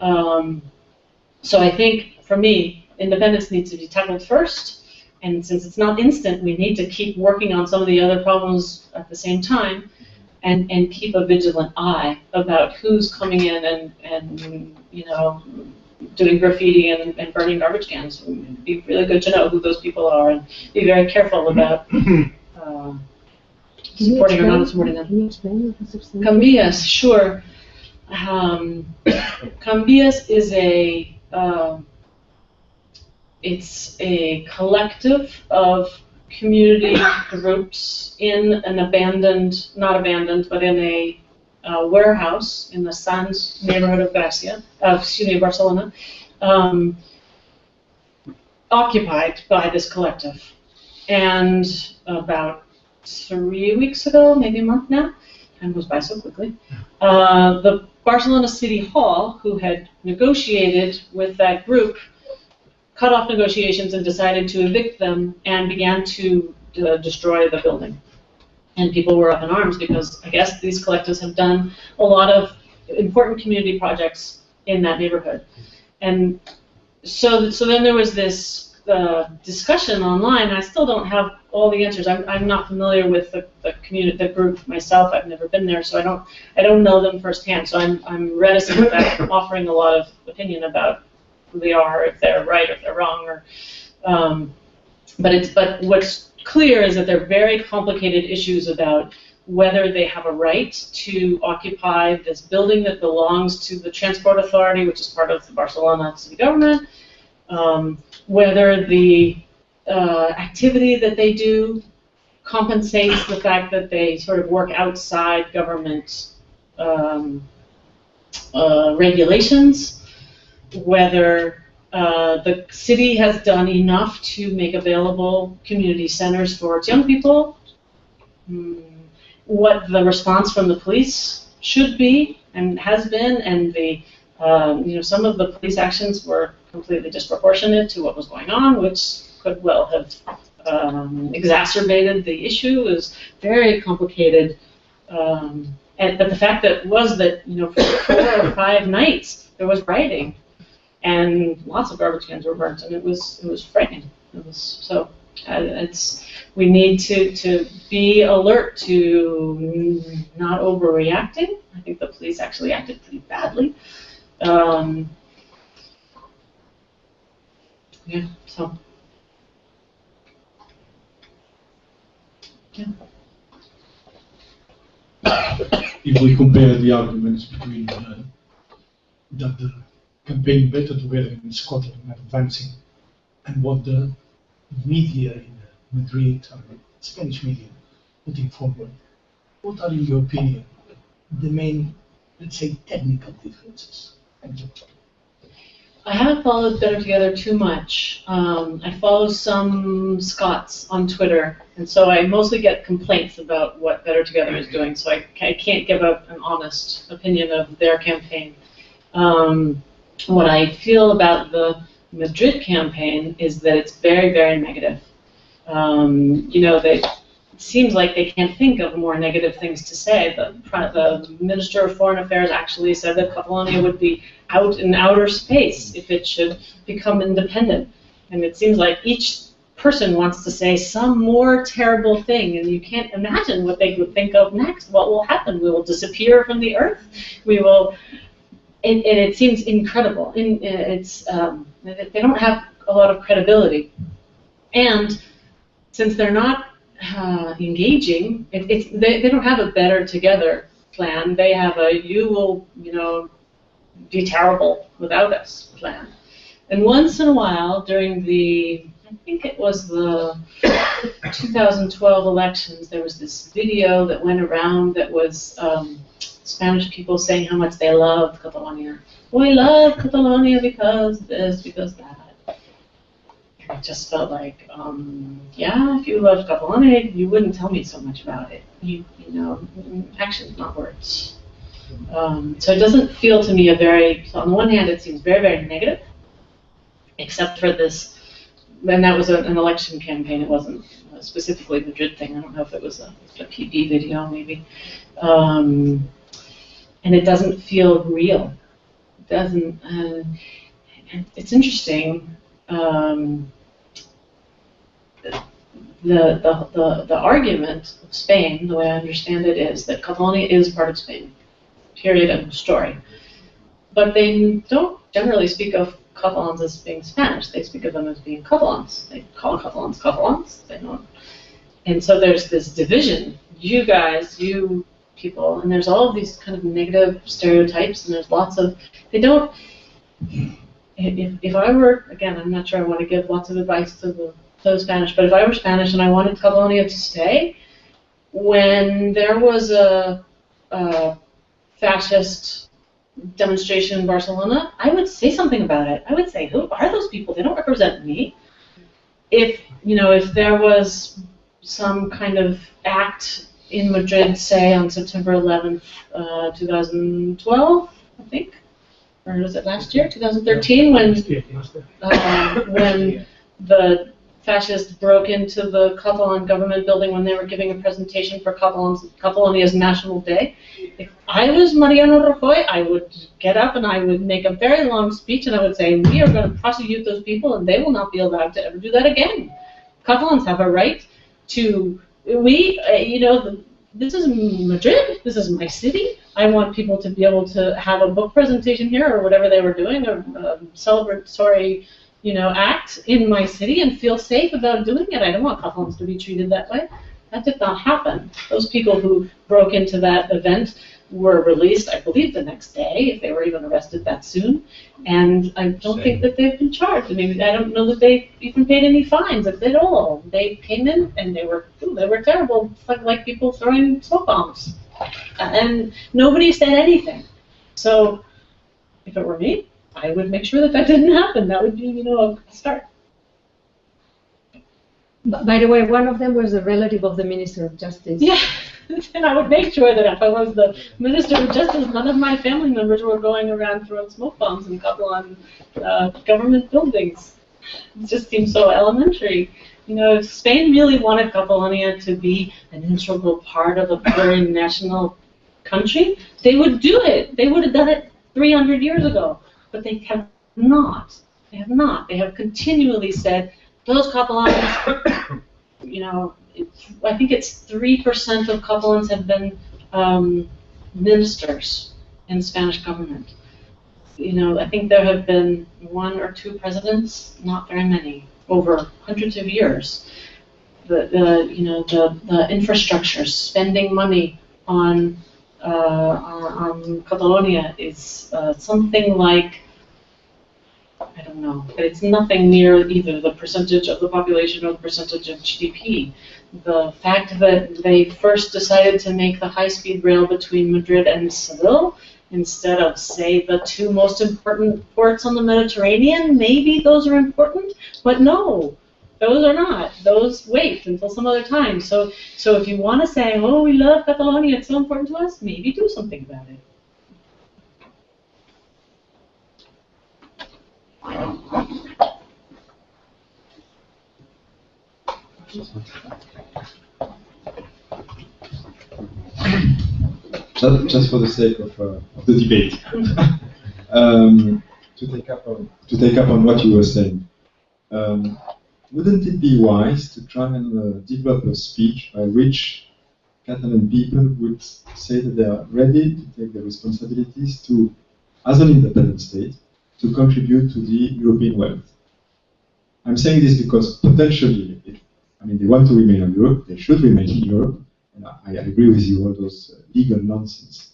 So I think, for me, independence needs to be tackled first, and since it's not instant, we need to keep working on some of the other problems at the same time, and keep a vigilant eye about who's coming in and doing graffiti and burning garbage cans. It would be really good to know who those people are, and be very careful about supporting or not supporting them. Can you explain what is Cambias, sure. Cambias is it's a collective of community groups in an not abandoned, but in a warehouse in the Sants neighborhood of Barcelona, occupied by this collective. And about 3 weeks ago, maybe a month now, time goes by so quickly, the Barcelona City Hall, who had negotiated with that group, cut off negotiations and decided to evict them, and began to destroy the building. And people were up in arms, because I guess these collectives have done a lot of important community projects in that neighborhood. And so then there was this discussion online. I still don't have all the answers. I'm not familiar with the group myself. I've never been there, so I don't know them firsthand. So I'm reticent about offering a lot of opinion about who they are, if they're right or if they're wrong. But what's clear is that there are very complicated issues about whether they have a right to occupy this building that belongs to the Transport Authority, which is part of the Barcelona city government, whether the activity that they do compensates the fact that they sort of work outside government regulations, whether the city has done enough to make available community centers for its young people, what the response from the police should be and has been, and some of the police actions were completely disproportionate to what was going on, which could well have exacerbated the issue. Is very complicated, but the fact that for 4 or 5 nights there was rioting, and lots of garbage cans were burnt, and it was frightening. We need to be alert to not overreacting. I think the police actually acted pretty badly. Yeah. if we compare the arguments between that the campaign Better Together in Scotland are advancing and what the media in Madrid, or Spanish media, putting forward, what are, in your opinion, the main, let's say, technical differences? Thank you. I haven't followed Better Together too much. I follow some Scots on Twitter, and so I mostly get complaints about what Better Together is doing, so I can't give an honest opinion of their campaign. What I feel about the Madrid campaign is that it's very, very negative. It seems like they can't think of more negative things to say. The Minister of Foreign Affairs actually said that Catalonia would be out in outer space if it should become independent. And it seems like each person wants to say some more terrible thing, and you can't imagine what they would think of next. What will happen? We will disappear from the earth? We will... And it seems incredible. They don't have a lot of credibility. And since they're not engaging, they don't have a Better Together plan. They have a you will, be terrible without us plan. And once in a while, during I think it was the 2012 elections, there was this video that went around that was Spanish people saying how much they loved Catalonia. We love Catalonia because this, because that. And it just felt like, if you loved Catalonia, you wouldn't tell me so much about it. Actions, not words. So it doesn't feel to me so on the one hand, it seems very, very negative, except for this, and that was an election campaign. It wasn't specifically the Madrid thing. I don't know if it was a PB video, maybe. And it doesn't feel real. It doesn't. It's interesting. The argument of Spain, the way I understand it, is that Catalonia is part of Spain. Period. End of story. But they don't generally speak of Catalans as being Spanish. They speak of them as being Catalans. They call Catalans Catalans. They don't. And so there's this division. You guys, you people, and there's all of these kind of negative stereotypes, and there's lots of, they don't, if I were, again, I'm not sure I want to give lots of advice to the Spanish, but if I were Spanish and I wanted Catalonia to stay, when there was a fascist demonstration in Barcelona, I would say something about it. I would say, who are those people? They don't represent me. If there was some kind of act in Madrid, say on September 11th, 2012, I think, or was it last year, 2013, when the fascists broke into the Catalan government building when they were giving a presentation for Catalonia's National Day. If I was Mariano Rajoy, I would get up and I would make a very long speech and I would say, we are going to prosecute those people and they will not be allowed to ever do that again. Catalans have a right to, this is Madrid, this is my city. I want people to be able to have a book presentation here or whatever they were doing, a celebratory act in my city and feel safe about doing it. I don't want Catalans to be treated that way. That did not happen. Those people who broke into that event were released, I believe, the next day, if they were even arrested that soon. And I don't think that they've been charged. I mean, I don't know that they even paid any fines at all. They came in and they were terrible, like people throwing smoke bombs. And nobody said anything. So if it were me, I would make sure that didn't happen. That would be, a start. By the way, one of them was a relative of the Minister of Justice. Yeah, and I would make sure that if I was the Minister of Justice, none of my family members were going around throwing smoke bombs in Catalan government buildings. It just seems so elementary. If Spain really wanted Catalonia to be an integral part of a plurinational country, they would do it. They would have done it 300 years ago. But they have not. They have not. They have continually said, those Catalans, I think it's 3% of Catalans have been ministers in the Spanish government. I think there have been 1 or 2 presidents, not very many, over hundreds of years. The infrastructure, spending money on on Catalonia is something like, I don't know, but it's nothing near either the percentage of the population or the percentage of GDP. The fact that they first decided to make the high-speed rail between Madrid and Seville instead of, say, the two most important ports on the Mediterranean, maybe those are important, but no, those are not. Those wait until some other time. So if you want to say, oh, we love Catalonia, it's so important to us, maybe do something about it. Just for the sake of the debate, to take up on what you were saying, wouldn't it be wise to try and develop a speech by which Catalan people would say that they are ready to take the responsibilities to, as an independent state, to contribute to the European wealth? I'm saying this because potentially, they want to remain in Europe, they should remain in Europe, and I agree with you, all those legal nonsense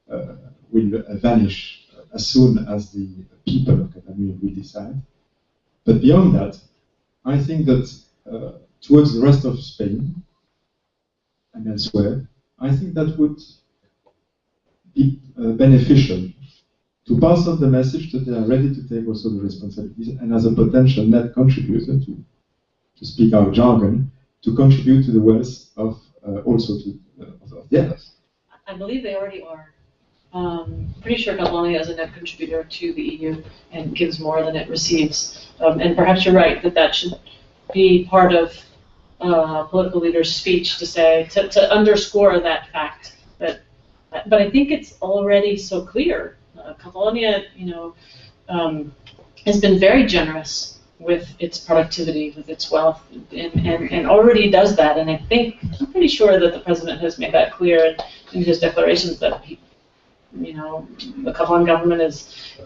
will vanish as soon as the people of Catalonia will decide. But beyond that, I think that towards the rest of Spain and elsewhere, I think that would be beneficial to pass on the message that they are ready to take also the responsibilities and as a potential net contributor, to speak our jargon, to contribute to the wealth of also to of the others. I believe they already are. Pretty sure Catalonia is a net contributor to the EU and gives more than it receives. And perhaps you're right that should be part of political leaders' speech to say, to underscore that fact. But I think it's already so clear. Catalonia, has been very generous with its productivity, with its wealth, and already does that. And I'm pretty sure that the president has made that clear in his declarations that the Catalan government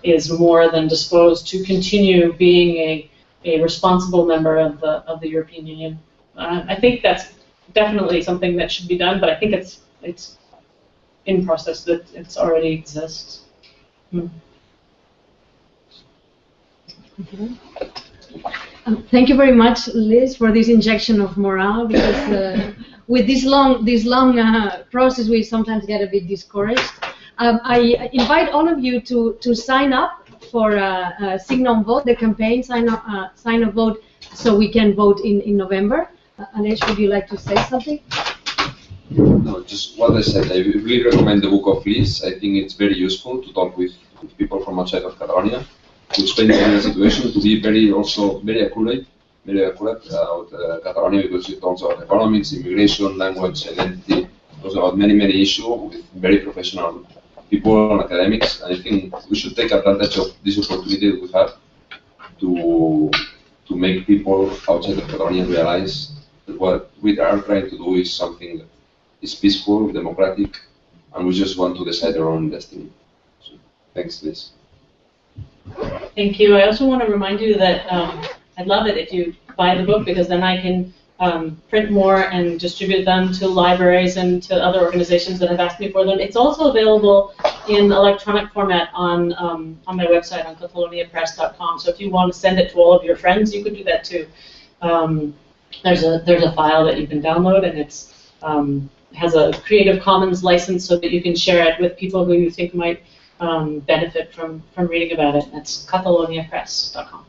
is more than disposed to continue being a responsible member of the European Union. I think that's definitely something that should be done, but I think it's in process, that it's already exists. Thank you very much, Liz, for this injection of morale, because with this long process, we sometimes get a bit discouraged. I invite all of you to sign up for Sign on Vote, the campaign Sign on Vote, so we can vote in November. Anish, would you like to say something? No, just what I said. I really recommend the book of Liz. I think it's very useful to talk with people from outside of Catalonia, to explain the situation, to be very accurate about Catalonia, because it talks about economics, immigration, language, identity. It talks about many issues with very professional people and academics. And I think we should take advantage of this opportunity that we have to make people outside of Catalonia realize that what we are trying to do is something that is peaceful, democratic, and we just want to decide our own destiny. So, thanks, Liz. Thank you. I also want to remind you that I'd love it if you buy the book, because then I can print more and distribute them to libraries and to other organizations that have asked me for them. It's also available in electronic format on my website on cataloniapress.com. So if you want to send it to all of your friends, you could do that too. There's a file that you can download, and it's has a Creative Commons license so that you can share it with people who you think might benefit from reading about it. That's cataloniapress.com.